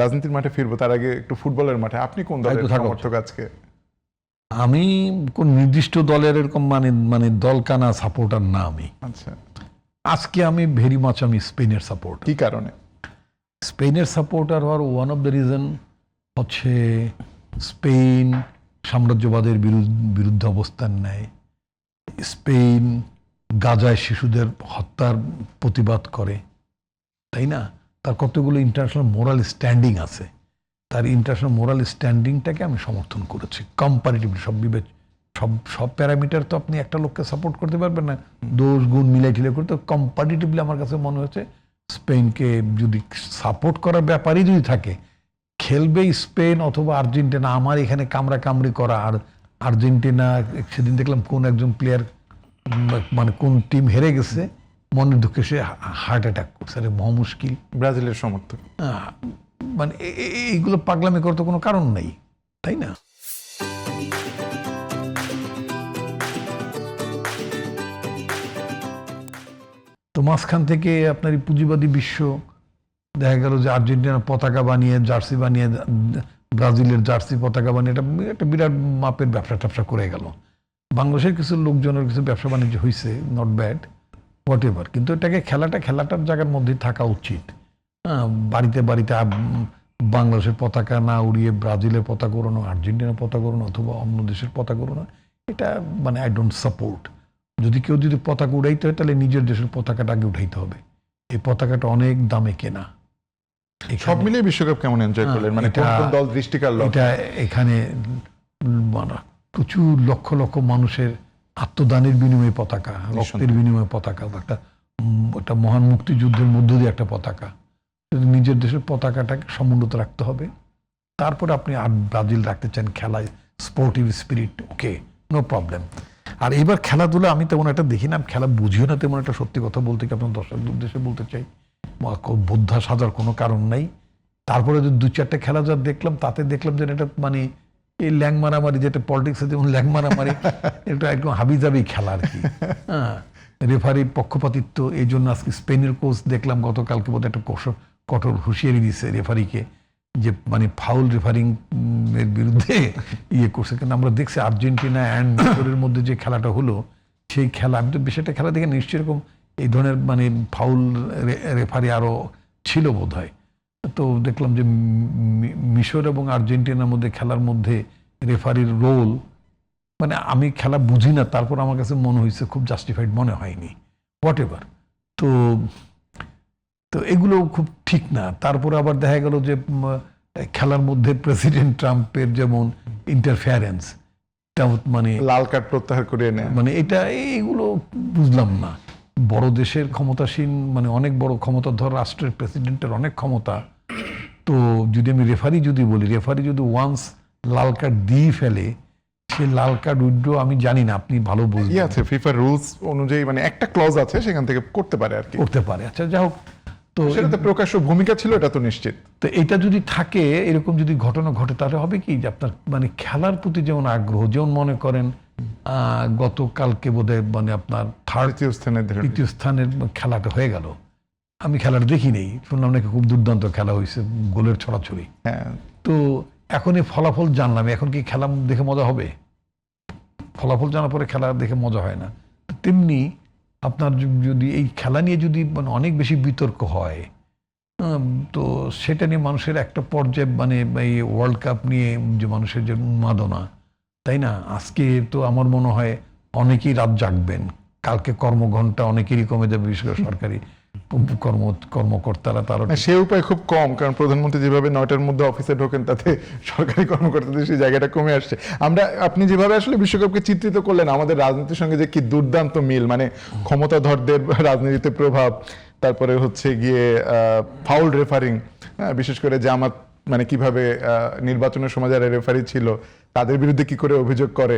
রাজনীতির মাঠে ফিরবো, তার আগে একটু ফুটবলের মাঠে আপনি কোন দলের সমর্থক আজকে? আমি কোন নির্দিষ্ট দলের এরকম মানে দলকানা সাপোর্টার না আমি। আচ্ছা, আজকে আমি ভেরি মাচ আমি স্পেনের সাপোর্ট। কি কারণে স্পেনের সাপোর্টার হওয়ার ওয়ান অফ দ্য রিজন হচ্ছে স্পেন সাম্রাজ্যবাদের বিরুদ্ধে অবস্থান নেয়। স্পেন গাজায় শিশুদের হত্যার প্রতিবাদ করে, তাই না? তার কতগুলো ইন্টারন্যাশনাল মোরাল স্ট্যান্ডিং আছে। তার ইন্টারন্যাশনাল মোরাল স্ট্যান্ডিংটাকে আমি সমর্থন করেছি কম্পারেটিভলি। সব প্যারামিটার তো আপনি একটা লোককে সাপোর্ট করতে পারবেন না, দোষ গুণ মিলাই ঠিলে করতে। কম্পারেটিভলি আমার কাছে মনে হচ্ছে স্পেনকে যদি সাপোর্ট করার ব্যাপারই যদি থাকে, খেলবে স্পেন অথবা আর্জেন্টিনা। আমার এখানে কামড়ি করা। আর আর্জেন্টিনা সেদিন দেখলাম কোন একজন প্লেয়ার মানে কোন টিম হেরে গেছে, মনের দুঃখে সে হার্ট অ্যাটাক করছে। আরে মহা মুশকিল। ব্রাজিলের সমর্থক মানে এইগুলো পাগলামি করতে কোনো কারণ নেই, তাই না? তো মাঝখান থেকে আপনার এই পুঁজিবাদী বিশ্ব দেখা গেল যে আর্জেন্টিনার পতাকা বানিয়ে জার্সি বানিয়ে, ব্রাজিলের জার্সি পতাকা বানিয়ে একটা বিরাট মাপের ব্যবসা করে গেল। বাংলাদেশের কিছু লোকজনের কিছু ব্যবসা বাণিজ্য হয়েছে, নট ব্যাড, হোয়াট এভার, কিন্তু এটাকে খেলাটার জায়গার মধ্যেই থাকা উচিত। বাড়িতে বাংলাদেশের পতাকা না উড়িয়ে ব্রাজিলের পতাকা উড়ানো, আর্জেন্টিনার পতাকা উড়ানো অথবা অন্য দেশের পতাকা উড়ানো, এটা মানে আই ডোন্ট সাপোর্ট। যদি কেউ পতাকা উড়াইতে হয় তাহলে নিজের দেশের পতাকাটা আগে উঠাইতে হবে। এই পতাকাটা অনেক দামে কেনা। সব মিলিয়ে বিশ্বকাপ কেমন এনজয় করলেন? মানে কোন দল দৃষ্টি কাড়লো? এটা এখানে মানে প্রচুর লক্ষ লক্ষ মানুষের আত্মদানের বিনিময়ে পতাকা, রক্তের বিনিময়ে পতাকা, একটা মহান মুক্তিযুদ্ধের মধ্য দিয়ে একটা পতাকা। নিজের দেশের পতাকাটাকে সমুন্নত রাখতে হবে। তারপরে আপনি আর ব্রাজিল রাখতে চান খেলায়, স্পোর্টিভ স্পিরিট, ওকে, নো প্রবলেম। আর এইবার খেলাধুলা আমি তেমন একটা দেখি না, খেলা বুঝিও না তেমন একটা। সত্যি কথা বলতে কি আপনার দর্শকদের উদ্দেশ্যে বলতে চাই, বোদ্ধা সাজার কোনো কারণ নাই। তারপরে যে 2-4টা খেলা যা দেখলাম, তাতে দেখলাম যে এটা মানে এই ল্যাং মারামারি, যেটা পলিটিক্সে যেমন ল্যাং মারামারি, এটা একদম হাবিজাবি খেলা আর কি। হ্যাঁ, রেফারির পক্ষপাতিত্ব। এই জন্য আজকে স্পেনের কোচ দেখলাম গতকালকে বোধহয় একটা কঠোর হুঁশিয়ারি দিচ্ছে রেফারিকে, যে মানে ফাউল রেফারিং এর বিরুদ্ধে করছে। কিন্তু আমরা দেখছি আর্জেন্টিনা অ্যান্ড মেক্সিকোর মধ্যে যে খেলাটা হলো, সেই খেলা আমি তো বেশ একটা খেলা দেখে নিশ্চয়ই এরকম এই ধরনের মানে ফাউল রেফারি আরো ছিল বোধ হয়। তো দেখলাম যে মিশর এবং আর্জেন্টিনার মধ্যে খেলার মধ্যে রেফারির রোল, মানে আমি খেলা বুঝি না, তারপর আমার কাছে মনে হয়েছে খুব জাস্টিফাইড মনে হয়নি, হোয়াট এভার। তো এগুলো খুব ঠিক না। তারপরে আবার দেখা গেল যে খেলার মধ্যে প্রেসিডেন্ট ট্রাম্পের যেমন ইন্টারফেয়ারেন্স, মানে লাল কার্ড প্রত্যাহার করে নেয়, মানে এইগুলো বুঝলাম না। বড় দেশের ক্ষমতাসীন, মানে অনেক বড় ক্ষমতাধর রাষ্ট্রের প্রেসিডেন্টের অনেক ক্ষমতা। তো যদি আমি রেফারি যদি ওয়ান্স লাল কার্ড দিয়ে ফেলে, সে লাল কার্ড উইথড্র, আমি জানি না, আপনি ভালো বুঝবেন, আছে ফিফার রুলস অনুযায়ী মানে একটা ক্লজ আছে, সেখান থেকে করতে পারে আর কি, করতে পারে। আচ্ছা, যাই হোক, তো সেটাতে প্রকাশ্য ভূমিকা ছিল, এটা তো নিশ্চিত। তো এটা যদি থাকে, এরকম যদি ঘটনা ঘটে, তাহলে হবে কি যে আপনার মানে খেলার প্রতি যেমন আগ্রহ, যেমন মনে করেন গতকালকে বোধহয় মানে আপনার তৃতীয় স্থানের খেলাটা হয়ে গেল, আমি খেলাটা দেখি নেই, শুনলাম নাকি খুব দুর্দান্ত খেলা হয়েছে, গোলের ছড়াছড়ি। হ্যাঁ, তো এখন এই ফলাফল জানলাম, এখন কি খেলা দেখে মজা হবে? ফলাফল জানার পরে খেলা দেখে মজা হয় না। তেমনি আপনার যদি এই খেলা নিয়ে যদি মানে অনেক বেশি বিতর্ক হয়, তো সেটা নিয়ে মানুষের একটা পর্যায়ে মানে এই ওয়ার্ল্ড কাপ নিয়ে যে মানুষের যে উন্মাদনা, তাই না? আজকে তো আমার মনে হয় অনেকেই রাত জাগবেন, কালকে কর্মঘণ্টা অনেকেরই কমে যাবে, বিশেষ করে সরকারি কর্মকর্তারা। তারা সে উপায় খুব কম, কারণ প্রধানমন্ত্রী যেভাবে 9টার মধ্যে অফিসে ঢোকেন, তাতে সরকারি কর্মকর্তাদের সেই জায়গাটা কমে আসছে। আপনি যেভাবে আসলে বিশ্বকাপকে চিত্রিত করলেন, আমাদের রাজনীতির সঙ্গে যে কি দুর্দান্ত মিল, মানে ক্ষমতাধরদের রাজনীতিতে প্রভাব, তারপরে হচ্ছে গিয়ে ফাউল রেফারিং, বিশেষ করে জামাত মানে কিভাবে নির্বাচনের সময় যারা রেফারি ছিল তাদের বিরুদ্ধে কি করে অভিযোগ করে।